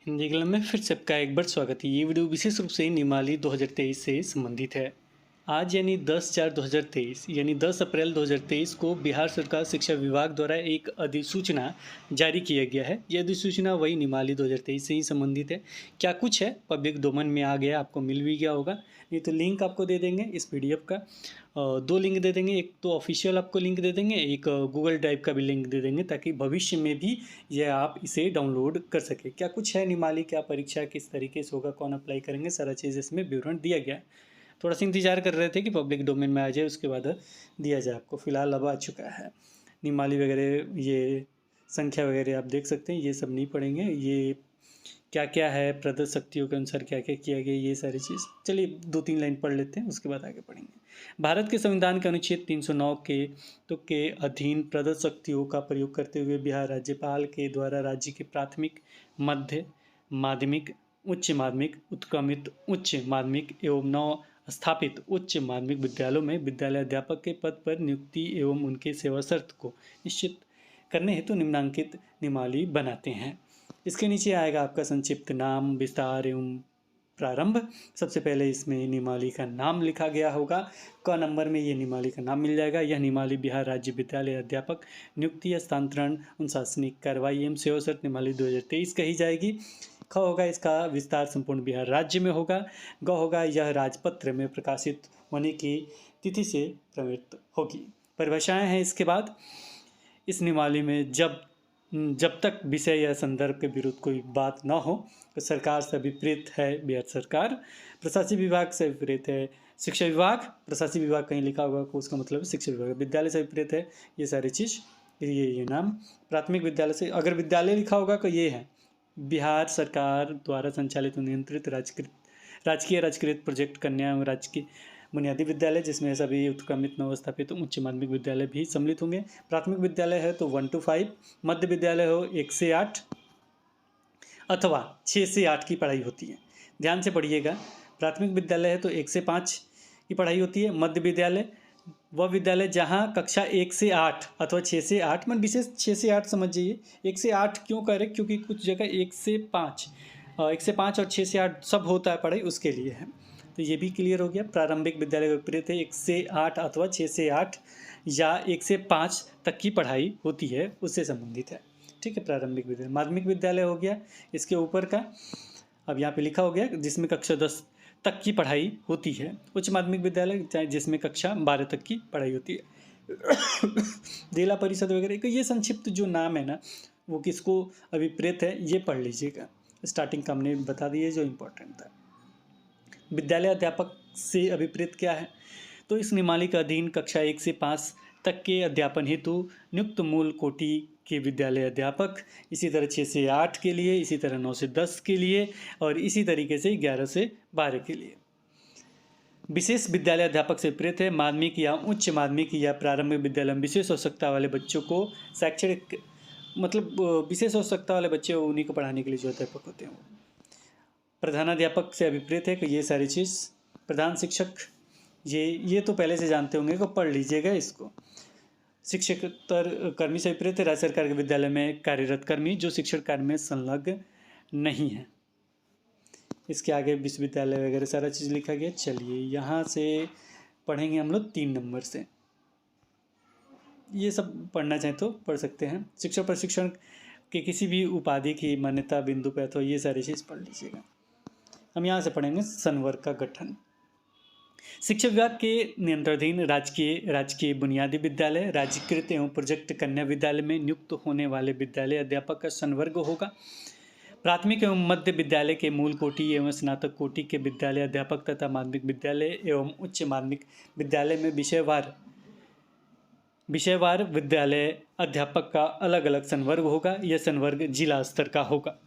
हिंदी कलम में फिर से आपका एक बार स्वागत है। ये वीडियो विशेष रूप से निमाली 2023 से संबंधित है। आज यानी 10/4/2023 यानी 10 अप्रैल 2023 को बिहार सरकार शिक्षा विभाग द्वारा एक अधिसूचना जारी किया गया है। यह अधिसूचना वही निमाली 2023 से ही संबंधित है। क्या कुछ है पब्लिक डोमेन में आ गया, आपको मिल भी गया होगा। नहीं तो लिंक आपको दे देंगे इस PDF का। दो लिंक दे देंगे, एक तो ऑफिशियल आपको लिंक दे देंगे, एक गूगल ड्राइव का भी लिंक दे देंगे ताकि भविष्य में भी यह आप इसे डाउनलोड कर सके। क्या कुछ है निमाली, क्या परीक्षा किस तरीके से होगा, कौन अप्लाई करेंगे, सारा चीज़ इसमें विवरण दिया गया है। थोड़ा सा इंतजार कर रहे थे कि पब्लिक डोमेन में आ जाए, उसके बाद दिया जाए आपको। फिलहाल अब आ चुका है। निमाली वगैरह ये संख्या वगैरह आप देख सकते हैं, ये सब नहीं पढ़ेंगे। ये क्या क्या है, प्रदत्त शक्तियों के अनुसार क्या क्या किया गया, ये सारी चीज़। चलिए 2-3 लाइन पढ़ लेते हैं, उसके बाद आगे पढ़ेंगे। भारत के संविधान के अनुच्छेद 309 के अधीन प्रदत्त शक्तियों का प्रयोग करते हुए बिहार राज्यपाल के द्वारा राज्य के प्राथमिक, मध्य माध्यमिक, उच्च माध्यमिक, उत्क्रमित उच्च माध्यमिक एवं नव स्थापित उच्च माध्यमिक विद्यालयों में विद्यालय अध्यापक के पद पर नियुक्ति एवं उनके सेवा शर्त को निश्चित करने हेतु निम्नांकित निमाली बनाते हैं। इसके नीचे आएगा आपका संक्षिप्त नाम, विस्तार एवं प्रारंभ। सबसे पहले इसमें निमाली का नाम लिखा गया होगा। क नंबर में ये निमाली का नाम मिल जाएगा। यह निमाली बिहार राज्य विद्यालय अध्यापक नियुक्ति, हस्तांतरण, अनुशासनिक कार्रवाई एवं सेवा शर्त निमाली 2023 कही जाएगी। ख होगा इसका विस्तार संपूर्ण बिहार राज्य में होगा। ग होगा यह राजपत्र में प्रकाशित होने की तिथि से प्रवृत्त होगी। परिभाषाएं हैं इसके बाद। इस निमाली में जब तक विषय या संदर्भ के विरुद्ध कोई बात न हो तो सरकार से अभिप्रेत है बिहार सरकार, प्रशासनिक विभाग से अभिप्रेत है शिक्षा विभाग, प्रशासनिक विभाग कहीं लिखा होगा तो उसका मतलब है शिक्षा विभाग, विद्यालय से अभिप्रेत है ये सारी चीज़। ये नाम प्राथमिक विद्यालय से, अगर विद्यालय लिखा होगा तो ये है बिहार सरकार द्वारा संचालित नियंत्रित राजकीय राजकृत प्रोजेक्ट कन्या एवं राजकीय बुनियादी विद्यालय, जिसमें सभी उत्क्रमित नवस्थापित उच्च माध्यमिक विद्यालय भी सम्मिलित होंगे। प्राथमिक विद्यालय है तो 1 to 5, मध्य विद्यालय हो 1 से 8 अथवा 6 से 8 की पढ़ाई होती है। ध्यान से पढ़िएगा। प्राथमिक विद्यालय है तो 1 से 5 की पढ़ाई होती है। मध्य विद्यालय वह विद्यालय जहाँ कक्षा 1 से 8 अथवा 6 से 8, मन विशेष 6 से 8 समझ जाइए। 1 से 8 क्यों करें, क्योंकि कुछ जगह 1 से 5 और 6 से 8 सब होता है पढ़ाई, उसके लिए है। तो ये भी क्लियर हो गया। प्रारंभिक विद्यालय के विपरीत है 1 से 8 अथवा 6 से 8 या 1 से 5 तक की पढ़ाई होती है, उससे संबंधित है। ठीक है, प्रारंभिक विद्यालय। माध्यमिक विद्यालय हो गया इसके ऊपर का, अब यहाँ पे लिखा हो गया जिसमें कक्षा 10 तक की पढ़ाई होती है। उच्च माध्यमिक विद्यालय चाहे जिसमें कक्षा 12 तक की पढ़ाई होती है। जिला परिषद वगैरह का ये संक्षिप्त जो नाम है ना, वो किसको अभिप्रेत है ये पढ़ लीजिएगा। स्टार्टिंग का हमने बता दिया जो इम्पोर्टेंट था। विद्यालय अध्यापक से अभिप्रेत क्या है, तो इस निमाली के अधीन कक्षा 1 से 5 तक के अध्यापन हेतु नियुक्त मूल कोटि के विद्यालय अध्यापक, इसी तरह 6 से 8 के लिए, इसी तरह 9 से 10 के लिए और इसी तरीके से 11 से 12 के लिए। विशेष विद्यालय अध्यापक से प्रेरित है माध्यमिक या उच्च माध्यमिक या प्रारंभिक विद्यालय में विशेष आवश्यकता वाले बच्चों को शैक्षणिक विशेष आवश्यकता वाले बच्चे उन्हीं को पढ़ाने के लिए जो अध्यापक होते हैं। प्रधानाध्यापक से अभिप्रेत है कि ये सारी चीज़। प्रधान शिक्षक ये तो पहले से जानते होंगे को पढ़ लीजिएगा इसको। शिक्षकेतर कर्मी से अभिप्रेत है राज्य सरकार के विद्यालय में कार्यरत कर्मी जो शिक्षण कार्य में संलग्न नहीं है। इसके आगे विश्वविद्यालय वगैरह सारा चीज़ लिखा गया। चलिए यहाँ से पढ़ेंगे हम लोग 3 नंबर से। ये सब पढ़ना चाहें तो पढ़ सकते हैं। शिक्षक प्रशिक्षण के किसी भी उपाधि की मान्यता बिंदु पर तो ये सारी चीज़ पढ़ लीजिएगा। हम यहाँ से पढ़ेंगे संवर्ग का गठन। शिक्षा विभाग के नियंत्रणाधीन राजकीय बुनियादी विद्यालय, राज्यकृत एवं प्रोजेक्ट कन्या विद्यालय में नियुक्त होने वाले विद्यालय अध्यापक का संवर्ग होगा। प्राथमिक एवं मध्य विद्यालय के मूल कोटि एवं स्नातक कोटि के विद्यालय अध्यापक तथा माध्यमिक विद्यालय एवं उच्च माध्यमिक विद्यालय में विषयवार विद्यालय अध्यापक का अलग अलग संवर्ग होगा। यह संवर्ग जिला स्तर का होगा।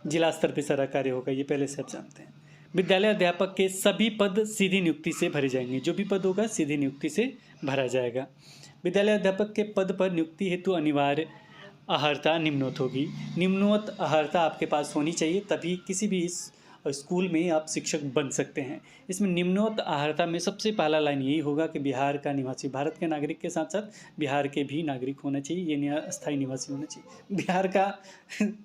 जिला स्तर पर सारा कार्य होगा, ये पहले से आप जानते हैं। विद्यालय अध्यापक के सभी पद सीधी नियुक्ति से भरे जाएंगे। जो भी पद होगा सीधी नियुक्ति से भरा जाएगा। विद्यालय अध्यापक के पद पर नियुक्ति हेतु अनिवार्य अर्हता निम्नोक्त होगी। निम्नोक्त अर्हता आपके पास होनी चाहिए, तभी किसी भी इस स्कूल में आप शिक्षक बन सकते हैं। इसमें निम्नोक्त अर्हता में सबसे पहला लाइन यही होगा कि बिहार का निवासी, भारत के नागरिक के साथ साथ बिहार के भी नागरिक होना चाहिए, ये अस्थायी निवासी होना चाहिए, बिहार का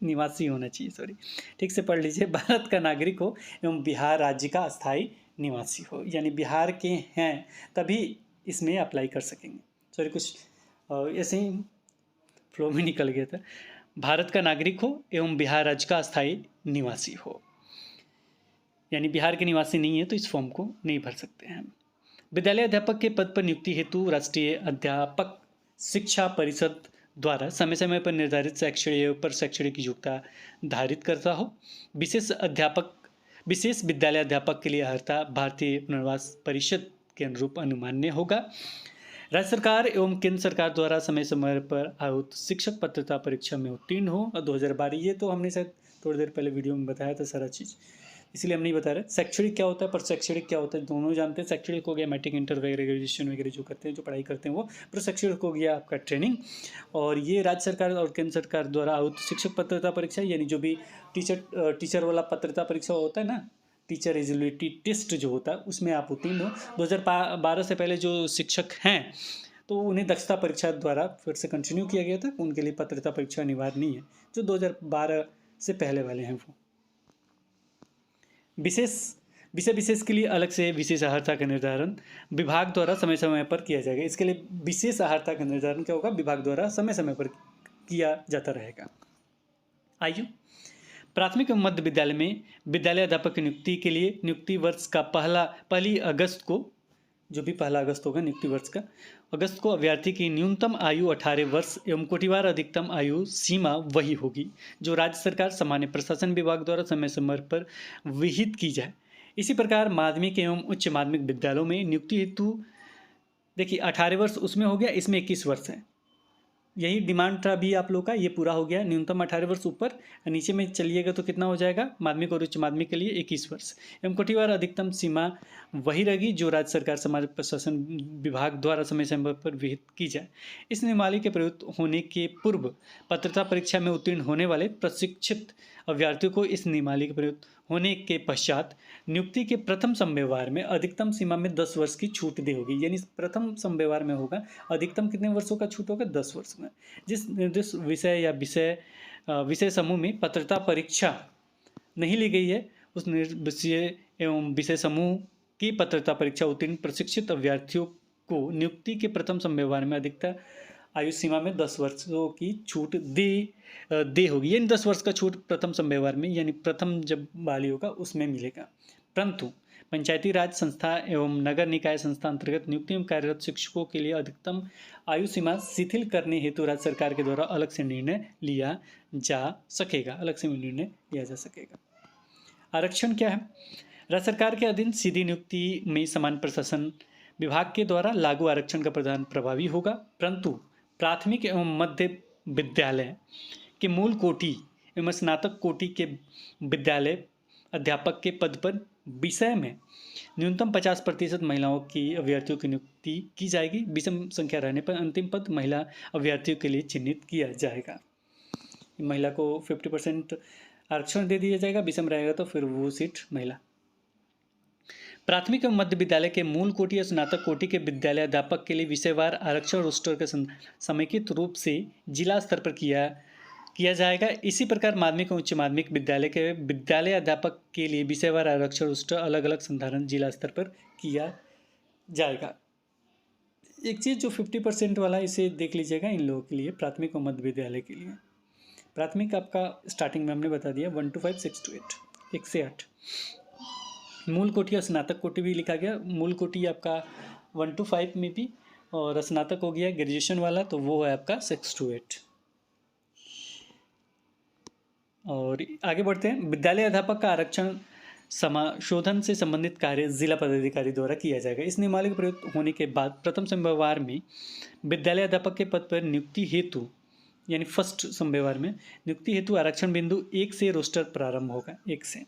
निवासी होना चाहिए, सॉरी, ठीक से पढ़ लीजिए, भारत का नागरिक हो एवं बिहार राज्य का अस्थायी निवासी हो, यानी बिहार के हैं तभी इसमें अप्लाई कर सकेंगे। सॉरी, कुछ ऐसे ही फ्लो में निकल गया था। भारत का नागरिक हो एवं बिहार राज्य का अस्थायी निवासी हो, यानी बिहार के निवासी नहीं है तो इस फॉर्म को नहीं भर सकते हैं। विद्यालय अध्यापक के पद पर नियुक्ति हेतु राष्ट्रीय अध्यापक शिक्षा परिषद द्वारा समय समय पर निर्धारित शैक्षणिक पर शैक्षणिक योग्यता धारित करता हो। विशेष विद्यालय अध्यापक के लिए अर्हता भारतीय पुनर्वास परिषद के अनुरूप अनुमान्य होगा। राज्य सरकार एवं केंद्र सरकार द्वारा समय समय पर आयोजित शिक्षक पात्रता परीक्षा में उत्तीर्ण हो। और 2012, ये तो हमने शायद थोड़ी देर पहले वीडियो में बताया था सारा चीज़, इसलिए हम नहीं बता रहे। शैक्षणिक क्या होता है, पर शैक्षणिक क्या होता है, दोनों जानते हैं। शैक्षणिक हो गया मैट्रिक, इंटर वगैरह, ग्रेजुएशन वगैरह जो करते हैं, जो पढ़ाई करते हैं वो। पर शैक्षणिक हो गया आपका ट्रेनिंग। और ये राज्य सरकार और केंद्र सरकार द्वारा आयोजित शिक्षक पात्रता परीक्षा, यानी जो भी टीचर वाला पात्रता परीक्षा होता है ना, टीचर एलिजिबिलिटी टेस्ट जो होता है, उसमें आप उत्तीर्ण हो। 2012 से पहले जो शिक्षक हैं तो उन्हें दक्षता परीक्षा द्वारा फिर से कंटिन्यू किया गया था, उनके लिए पात्रता परीक्षा अनिवार्य नहीं है। जो 2012 से पहले वाले हैं वो विषय विशेष के लिए अलग से विशेष अर्हता का निर्धारण विभाग द्वारा समय समय पर किया जाएगा। इसके लिए विशेष अर्हता का निर्धारण क्या होगा, विभाग द्वारा समय समय पर किया जाता रहेगा। आयु, प्राथमिक एवं मध्य विद्यालय में विद्यालय अध्यापक की नियुक्ति के लिए नियुक्ति वर्ष का पहली अगस्त को, जो भी 1 अगस्त होगा नियुक्ति वर्ष का, अगस्त को अभ्यर्थी की न्यूनतम आयु 18 वर्ष एवं कोटिवार अधिकतम आयु सीमा वही होगी जो राज्य सरकार सामान्य प्रशासन विभाग द्वारा समय समय पर विहित की जाए। इसी प्रकार माध्यमिक एवं उच्च माध्यमिक विद्यालयों में नियुक्ति हेतु देखिए 18 वर्ष उसमें हो गया, इसमें 21 वर्ष है। यही डिमांड था भी आप लोग का, ये पूरा हो गया। न्यूनतम 18 वर्ष ऊपर, नीचे में चलिएगा तो कितना हो जाएगा, माध्यमिक और उच्च माध्यमिक के लिए 21 वर्ष एवं कोटिवार अधिकतम सीमा वही रहेगी जो राज्य सरकार समाज प्रशासन विभाग द्वारा समय समय पर विहित की जाए। इस नियमावली के प्रयुक्त होने के पूर्व पात्रता परीक्षा में उत्तीर्ण होने वाले प्रशिक्षित अभ्यर्थियों को इस नियमावली के प्रयुक्त होने के पश्चात नियुक्ति के प्रथम संव्यवहार में अधिकतम सीमा में 10 वर्ष की छूट दी होगी। यानी प्रथम संव्यवहार में होगा अधिकतम कितने वर्षों का छूट होगा, 10 वर्ष में। जिस निर्दिष्ट विषय या विषय समूह में पात्रता परीक्षा नहीं ली गई है, उस विषय एवं विषय समूह की पात्रता परीक्षा उत्तीर्ण प्रशिक्षित अभ्यर्थियों को नियुक्ति के प्रथम संव्यवहार में अधिकतम आयु सीमा में 10 वर्षों की छूट दे होगी। यानी 10 वर्ष का छूट प्रथम संव्यवहार में, यानी प्रथम जब वाली होगा उसमें मिलेगा। परंतु पंचायती राज संस्था एवं नगर निकाय संस्था अंतर्गत नियुक्ति में कार्यरत शिक्षकों के लिए अधिकतम आयु सीमा शिथिल करने हेतु राज्य सरकार के द्वारा अलग से निर्णय लिया जा सकेगा। आरक्षण क्या है? राज्य सरकार के अधीन सीधी नियुक्ति में समान प्रशासन विभाग के द्वारा लागू आरक्षण का प्रदान प्रभावी होगा, परंतु प्राथमिक एवं मध्य विद्यालय के मूल कोटि एवं स्नातक कोटि के विद्यालय अध्यापक के पद पर विषय में न्यूनतम 50% महिलाओं की अभ्यर्थियों की नियुक्ति की जाएगी। विषम संख्या रहने पर अंतिम पद महिला अभ्यर्थियों के लिए चिन्हित किया जाएगा। महिला को 50% आरक्षण दे दिया जाएगा, विषम रहेगा तो फिर वो सीट महिला। प्राथमिक एवं मध्य विद्यालय के मूल कोटि या स्नातक कोटि के विद्यालय अध्यापक के लिए विषयवार आरक्षण रोस्टर का समेकित रूप से जिला स्तर पर किया जाएगा। इसी प्रकार माध्यमिक और उच्च माध्यमिक विद्यालय के विद्यालय अध्यापक के लिए विषयवार आरक्षण रोस्टर अलग अलग संधारण जिला स्तर पर किया जाएगा। एक चीज़ जो 50% वाला, इसे देख लीजिएगा इन लोगों के लिए, प्राथमिक और मध्य विद्यालय के लिए। प्राथमिक आपका स्टार्टिंग में हमने बता दिया 1 to 5, 6 to 8, 1 से 8। मूल कोटि और स्नातक कोटि भी लिखा गया। मूल कोटि आपका 1 to 5 में भी, और स्नातक हो गया ग्रेजुएशन वाला, तो वो है आपका 6 to 8। और आगे बढ़ते हैं। विद्यालय अध्यापक का आरक्षण समाशोधन से संबंधित कार्य जिला पदाधिकारी द्वारा किया जाएगा। इस नियमावली के प्रयुक्त होने के बाद प्रथम संव्यवहार में विद्यालय अध्यापक के पद पर नियुक्ति हेतु, यानी फर्स्ट संव्यवहार में नियुक्ति हेतु आरक्षण बिंदु 1 से रोस्टर प्रारंभ होगा, 1 से।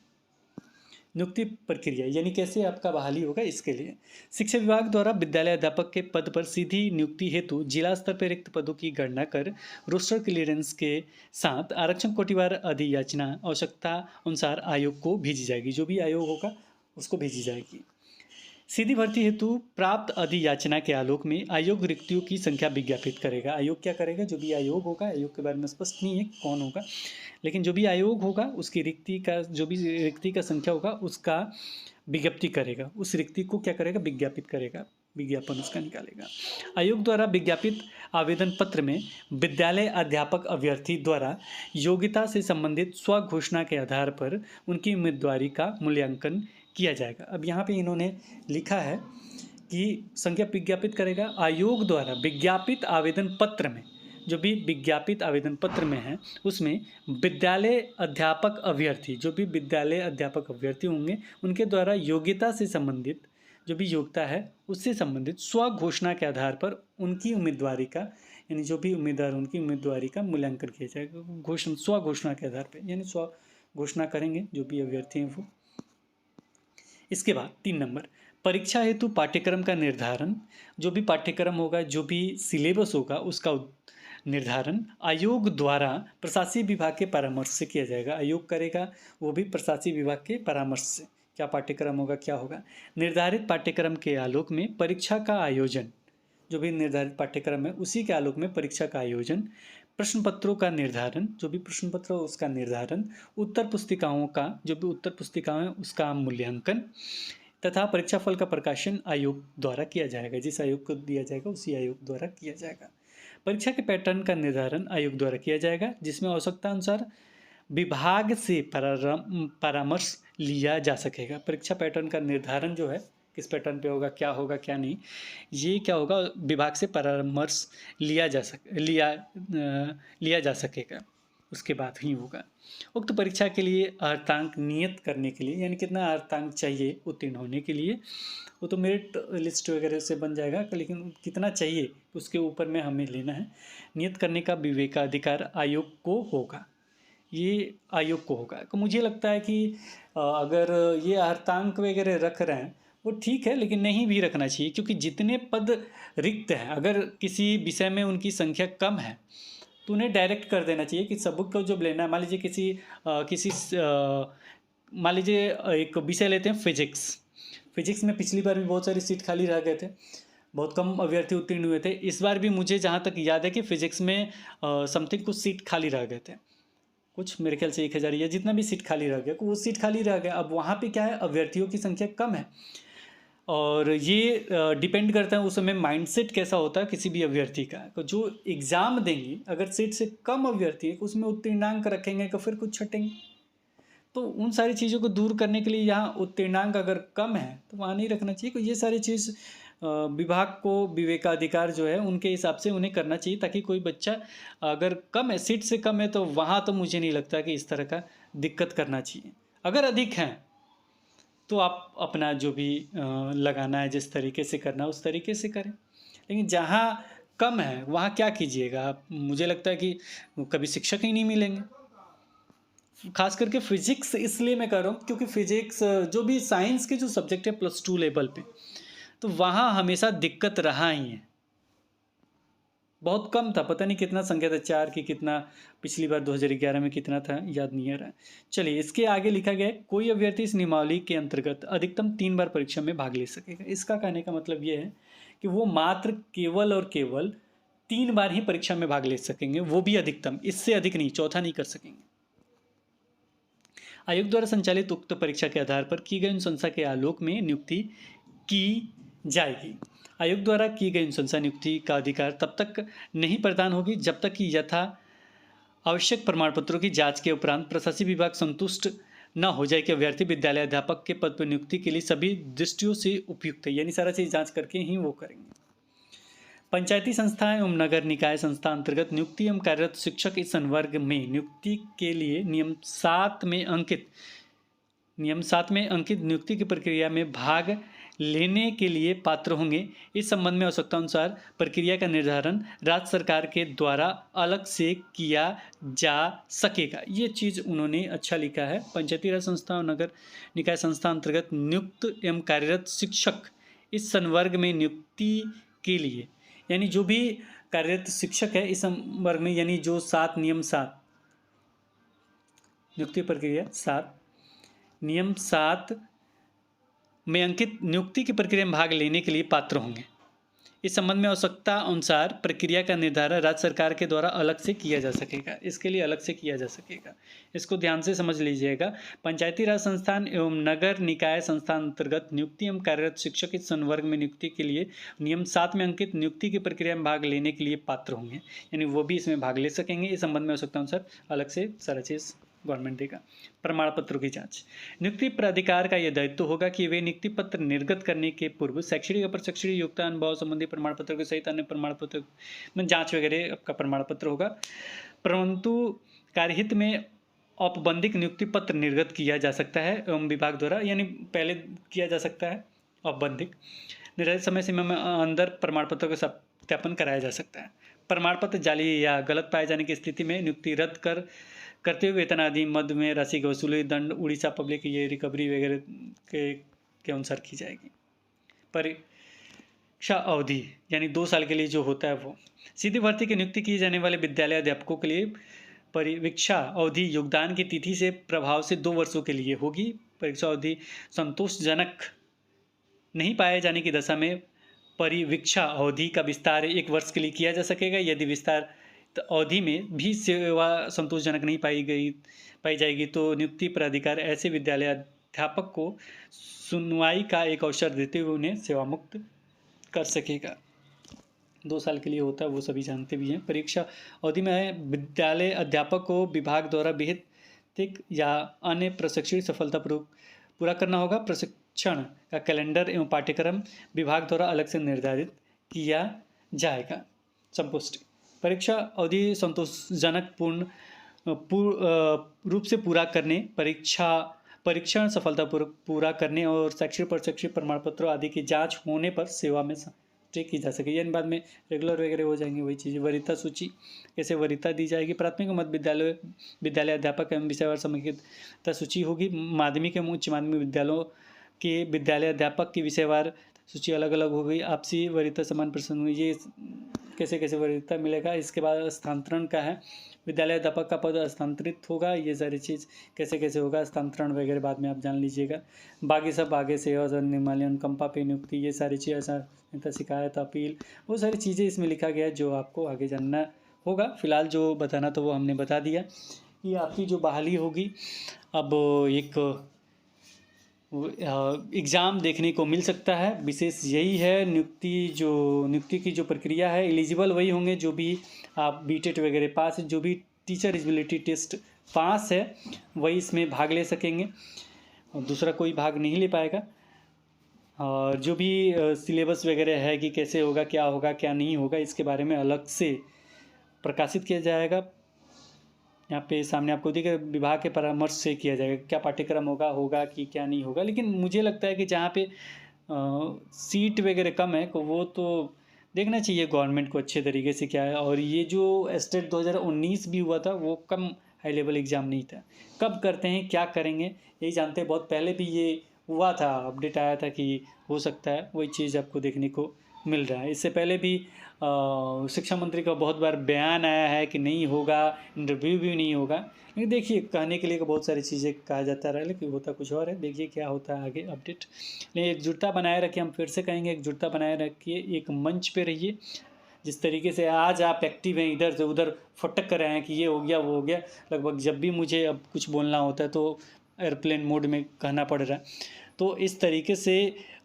नियुक्ति प्रक्रिया यानी कैसे आपका बहाली होगा, इसके लिए शिक्षा विभाग द्वारा विद्यालय अध्यापक के पद पर सीधी नियुक्ति हेतु जिला स्तर पर रिक्त पदों की गणना कर रोस्टर क्लियरेंस के साथ आरक्षण कोटिवार अधियाचना आवश्यकता अनुसार आयोग को भेजी जाएगी। जो भी आयोग होगा उसको भेजी जाएगी। सीधी भर्ती हेतु प्राप्त अधियाचना के आलोक में आयोग रिक्तियों की संख्या विज्ञापित करेगा। आयोग क्या करेगा, जो भी आयोग होगा, आयोग के बारे में स्पष्ट नहीं है कौन होगा, लेकिन जो भी आयोग होगा उसकी रिक्ति का जो भी रिक्ति का संख्या होगा उसका विज्ञप्ति करेगा। उस रिक्ति को क्या करेगा, विज्ञापित करेगा, विज्ञापन उसका निकालेगा। आयोग द्वारा विज्ञापित आवेदन पत्र में विद्यालय अध्यापक अभ्यर्थी द्वारा योग्यता से संबंधित स्वघोषणा के आधार पर उनकी उम्मीदवारी का मूल्यांकन किया जाएगा। अब यहाँ पे इन्होंने लिखा है कि संख्या विज्ञापित करेगा। आयोग द्वारा विज्ञापित आवेदन पत्र में, जो भी विज्ञापित आवेदन पत्र में है उसमें विद्यालय अध्यापक अभ्यर्थी, जो भी विद्यालय अध्यापक अभ्यर्थी होंगे उनके द्वारा योग्यता से संबंधित जो भी योग्यता है उससे संबंधित स्वघोषणा के आधार पर उनकी उम्मीदवारी का, यानी जो भी उम्मीदवार उनकी उम्मीदवारी का मूल्यांकन किया जाएगा। स्वघोषणा के आधार पर, यानी स्व घोषणा करेंगे जो भी अभ्यर्थी हैं वो। इसके बाद 3 नंबर, परीक्षा हेतु पाठ्यक्रम का निर्धारण। जो भी पाठ्यक्रम होगा, जो भी सिलेबस होगा उसका निर्धारण आयोग द्वारा प्रशासकीय विभाग के परामर्श से किया जाएगा। आयोग करेगा वो भी प्रशासकीय विभाग के परामर्श से, क्या पाठ्यक्रम होगा, क्या होगा। निर्धारित पाठ्यक्रम के आलोक में परीक्षा का आयोजन, जो भी निर्धारित पाठ्यक्रम है उसी के आलोक में परीक्षा का आयोजन। प्रश्न पत्रों का निर्धारण, जो भी प्रश्न पत्र हो उसका निर्धारण। उत्तर पुस्तिकाओं का, जो भी उत्तर पुस्तिकाएं हैं उसका मूल्यांकन तथा परीक्षा फल का प्रकाशन आयोग द्वारा किया जाएगा। जिस आयोग को दिया जाएगा उसी आयोग द्वारा किया जाएगा। परीक्षा के पैटर्न का निर्धारण आयोग द्वारा किया जाएगा, जिसमें आवश्यकता अनुसार विभाग से परामर्श लिया जा सकेगा। परीक्षा पैटर्न का निर्धारण जो है किस पैटर्न पे होगा, क्या होगा क्या नहीं, ये क्या होगा, विभाग से परामर्श लिया जा सकेगा, उसके बाद ही होगा। उक्त परीक्षा के लिए अर्हतांक नियत करने के लिए, यानी कितना अर्हतांक चाहिए उत्तीर्ण होने के लिए, वो तो मेरिट लिस्ट वगैरह से बन जाएगा, लेकिन कितना चाहिए उसके ऊपर में हमें लेना है। नियत करने का विवेकाधिकार आयोग को होगा, ये आयोग को होगा। तो मुझे लगता है कि अगर ये अर्हतांक वगैरह रख रहे हैं वो ठीक है, लेकिन नहीं भी रखना चाहिए, क्योंकि जितने पद रिक्त हैं, अगर किसी विषय में उनकी संख्या कम है तो उन्हें डायरेक्ट कर देना चाहिए कि सबको जब लेना है। मान लीजिए मान लीजिए एक विषय लेते हैं फिजिक्स में पिछली बार भी बहुत सारी सीट खाली रह गए थे, बहुत कम अभ्यर्थी उत्तीर्ण हुए थे। इस बार भी मुझे जहाँ तक याद है कि फिजिक्स में समथिंग कुछ सीट खाली रह गए थे, कुछ मेरे ख्याल से 1000 या जितना भी सीट खाली रह गया वो सीट खाली रह गया। अब वहाँ पे क्या है, अभ्यर्थियों की संख्या कम है, और ये डिपेंड करता है उस समय माइंडसेट कैसा होता है किसी भी अभ्यर्थी का। तो जो एग्ज़ाम देंगे अगर सीट से कम अभ्यर्थी है उसमें उत्तीर्णांक रखेंगे तो फिर कुछ छटेंगे। तो उन सारी चीज़ों को दूर करने के लिए यहाँ उत्तीर्णांक अगर कम है तो वहाँ नहीं रखना चाहिए। तो ये सारी चीज़ विभाग को विवेकाधिकार जो है उनके हिसाब से उन्हें करना चाहिए, ताकि कोई बच्चा अगर कम है, सीट से कम है, तो वहाँ तो मुझे नहीं लगता कि इस तरह का दिक्कत करना चाहिए। अगर अधिक हैं तो आप अपना जो भी लगाना है, जिस तरीके से करना है उस तरीके से करें, लेकिन जहाँ कम है वहाँ क्या कीजिएगा आप। मुझे लगता है कि कभी शिक्षक ही नहीं मिलेंगे। खास करके फिजिक्स इसलिए मैं कर रहा हूँ क्योंकि फिजिक्स जो भी साइंस के जो सब्जेक्ट है +2 लेवल पे, तो वहाँ हमेशा दिक्कत रहा ही है। बहुत कम था, पता नहीं कितना संख्या था, 4 की कितना, पिछली बार 2011 में कितना था याद नहीं आ रहा है। चलिए इसके आगे लिखा गया है, कोई अभ्यर्थी इस नियमावली के अंतर्गत अधिकतम 3 बार परीक्षा में भाग ले सकेगा। इसका कहने का मतलब ये है कि वो मात्र केवल और केवल 3 बार ही परीक्षा में भाग ले सकेंगे, वो भी अधिकतम, इससे अधिक नहीं, चौथा नहीं कर सकेंगे। आयोग द्वारा संचालित उक्त परीक्षा के आधार पर की गई अनुशंसा के आलोक में नियुक्ति की जाएगी। आयोग द्वारा की गई अनुशंसा नियुक्ति का अधिकार तब तक नहीं प्रदान होगी जब तक कि यथा आवश्यक प्रमाण पत्रों की जांच के उपरांत प्रशासकीय विभाग संतुष्ट न हो जाए कि अभ्यर्थी विद्यालय अध्यापक के पद पर नियुक्ति के लिए सभी दृष्टियों से उपयुक्त है, यानी सारा चीज़ जांच करके ही वो करेंगे। पंचायती संस्थाएं एवं नगर निकाय संस्था अंतर्गत नियुक्ति एवं कार्यरत शिक्षक इस संवर्ग में नियुक्ति के लिए नियम 7 में अंकित नियुक्ति की प्रक्रिया में भाग लेने के लिए पात्र होंगे। इस संबंध में आवश्यकता अनुसार प्रक्रिया का निर्धारण राज्य सरकार के द्वारा अलग से किया जा सकेगा। ये चीज़ उन्होंने अच्छा लिखा है। पंचायती राज संस्था और नगर निकाय संस्था अंतर्गत नियुक्त एवं कार्यरत शिक्षक इस संवर्ग में नियुक्ति के लिए, यानी जो भी कार्यरत शिक्षक है इस वर्ग में, यानी जो 7 नियम 7 नियुक्ति प्रक्रिया 7 नियम 7 में अंकित नियुक्ति की प्रक्रिया में भाग लेने के लिए पात्र होंगे। इस संबंध में आवश्यकता अनुसार प्रक्रिया का निर्धारण राज्य सरकार के द्वारा अलग से किया जा सकेगा। इसके लिए अलग से किया जा सकेगा, इसको ध्यान से समझ लीजिएगा। पंचायती राज संस्थान एवं नगर निकाय संस्थान अंतर्गत नियुक्ति एवं कार्यरत शिक्षक इस संवर्ग में नियुक्ति के लिए नियम 7 में अंकित नियुक्ति की प्रक्रिया में भाग लेने के लिए पात्र होंगे, यानी वो भी इसमें भाग ले सकेंगे। इस संबंध में आवश्यकता अनुसार अलग से सारा चीज़ गवर्नमेंट देगा। प्रमाण पत्रों की जांच, नियुक्ति प्राधिकार का यह दायित्व होगा कि वे नियुक्ति पत्र निर्गत करने के पूर्व शैक्षणिक अपर शैक्षणिक योग्यता अनुभव संबंधी प्रमाण पत्र के सहित अन्य प्रमाण पत्र में जांच वगैरह आपका प्रमाण पत्र होगा। परंतु कार्यहित में औपबंधिक नियुक्ति पत्र निर्गत किया जा सकता है एवं विभाग द्वारा, यानी पहले किया जा सकता है औपबंधिक, निर्धारित समय सीमा में अंदर प्रमाण पत्र का सत्यापन कराया जा सकता है। प्रमाण पत्र जाली या गलत पाए जाने की स्थिति में नियुक्ति रद्द करते हुए वेतन आदि मद में राशि की वसूली दंड उड़ीसा पब्लिक ये रिकवरी वगैरह के अनुसार की जाएगी। परीक्षा अवधि यानी 2 साल के लिए जो होता है वो सीधी भर्ती की नियुक्ति किए जाने वाले विद्यालय अध्यापकों के लिए परीक्षा अवधि योगदान की तिथि से प्रभाव से 2 वर्षों के लिए होगी। परीक्षा अवधि संतोषजनक नहीं पाए जाने की दशा में परिवीक्षा अवधि का विस्तार 1 वर्ष के लिए किया जा सकेगा। यदि विस्तार अवधि में भी सेवा संतोषजनक नहीं पाई जाएगी तो नियुक्ति प्राधिकार ऐसे विद्यालय अध्यापक को सुनवाई का एक अवसर देते हुए उन्हें सेवा मुक्त कर सकेगा। 2 साल के लिए होता है, वो सभी जानते भी हैं। परीक्षा अवधि में विद्यालय अध्यापक को विभाग द्वारा विहित या अन्य प्रशिक्षण सफलतापूर्वक पूरा करना होगा। प्रशिक्षण का कैलेंडर एवं पाठ्यक्रम विभाग द्वारा अलग से निर्धारित किया जाएगा। संपुष्टि, परीक्षा अवधि संतोषजनक रूप से पूरा करने, परीक्षण सफलतापूर्वक पूरा करने और शैक्षणिक प्रशिक्षण प्रमाण पत्रों आदि की जांच होने पर सेवा में की जा सके, यानी बाद में रेगुलर वगैरह हो जाएंगे वही चीज़ें। वरीयता सूची, कैसे वरीयता दी जाएगी। प्राथमिक एवं मध्य विद्यालय अध्यापक एवं विषयवार समग्रता सूची होगी। माध्यमिक एवं उच्च माध्यमिक विद्यालयों के विद्यालय अध्यापक की विषयवार सूची अलग अलग हो गई। आपसी वरीयता समान प्रसंग, ये कैसे कैसे वरीयता मिलेगा। इसके बाद स्थानांतरण का है, विद्यालय अध्यापक का पद स्थानांतरित होगा। ये सारी चीज़ कैसे कैसे होगा, स्थानांतरण वगैरह बाद में आप जान लीजिएगा। बाकी सब आगे सेवा निर्माल्यन कंपा पे नियुक्ति, ये सारी चीज़, ऐसा शिकायत अपील, वो सारी चीज़ें इसमें लिखा गया है जो आपको आगे जानना होगा। फिलहाल जो बताना तो वो हमने बता दिया। ये आपकी जो बहाली होगी, अब एक एग्ज़ाम देखने को मिल सकता है। विशेष यही है, नियुक्ति की जो प्रक्रिया है, एलिजिबल वही होंगे जो भी आप बीटेट वगैरह पास, जो भी टीचर एलिजिबिलिटी टेस्ट पास है वही इसमें भाग ले सकेंगे और दूसरा कोई भाग नहीं ले पाएगा। और जो भी सिलेबस वगैरह है कि कैसे होगा, क्या नहीं होगा, इसके बारे में अलग से प्रकाशित किया जाएगा। यहाँ पे सामने आपको दिखेगा, विभाग के परामर्श से किया जाएगा क्या पाठ्यक्रम होगा कि क्या नहीं होगा। लेकिन मुझे लगता है कि जहाँ पे सीट वगैरह कम है, वो तो देखना चाहिए गवर्नमेंट को अच्छे तरीके से क्या है। और ये जो स्टेट 2019 भी हुआ था वो कम हाई लेवल एग्ज़ाम नहीं था। कब करते हैं, क्या करेंगे, यही जानते हैं। बहुत पहले भी ये हुआ था, अपडेट आया था कि हो सकता है, वही चीज़ आपको देखने को मिल रहा है। इससे पहले भी शिक्षा मंत्री का बहुत बार बयान आया है कि नहीं होगा, इंटरव्यू भी नहीं होगा। लेकिन देखिए, कहने के लिए बहुत सारी चीज़ें कहा जाता रहा, लेकिन होता कुछ और है। देखिए क्या होता है आगे अपडेट। लेकिन एकजुटता बनाए रखिए, हम फिर से कहेंगे एकजुटता बनाए रखिए, एक मंच पे रहिए। जिस तरीके से आज आप एक्टिव हैं, इधर से उधर फटक कर रहे हैं कि ये हो गया वो हो गया, लगभग जब भी मुझे अब कुछ बोलना होता है तो एयरप्लेन मोड में कहना पड़ रहा है। तो इस तरीके से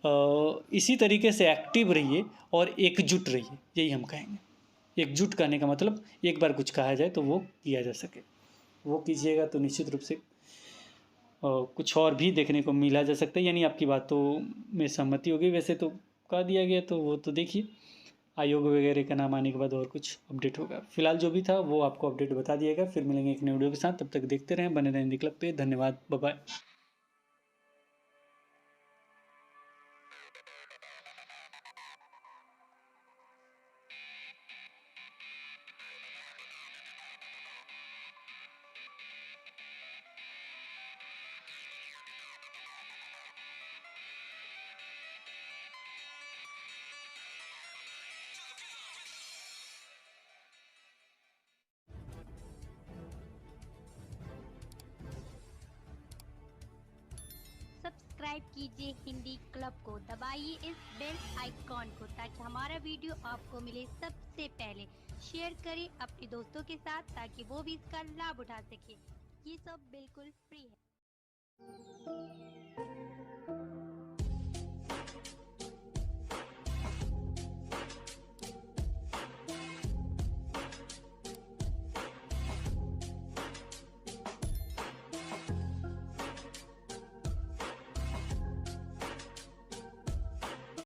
इसी तरीके से एक्टिव रहिए और एकजुट रहिए, यही हम कहेंगे। एकजुट करने का मतलब एक बार कुछ कहा जाए तो वो किया जा सके, वो कीजिएगा तो निश्चित रूप से कुछ और भी देखने को मिला जा सकता है। यानी आपकी बातों में सहमति होगी। वैसे तो कह दिया गया, तो वो तो देखिए आयोग वगैरह का नाम आने के बाद और कुछ अपडेट होगा। फिलहाल जो भी था वो आपको अपडेट बता दिएगा। फिर मिलेंगे एक नए वीडियो के साथ, तब तक देखते रहें, बने रहें हिंदी क्लब पे। धन्यवाद, बाय बाय। कीजिए हिंदी क्लब को, दबाइए इस बेल आइकॉन को ताकि हमारा वीडियो आपको मिले सबसे पहले। शेयर करें अपने दोस्तों के साथ ताकि वो भी इसका लाभ उठा सके। ये सब बिल्कुल फ्री है।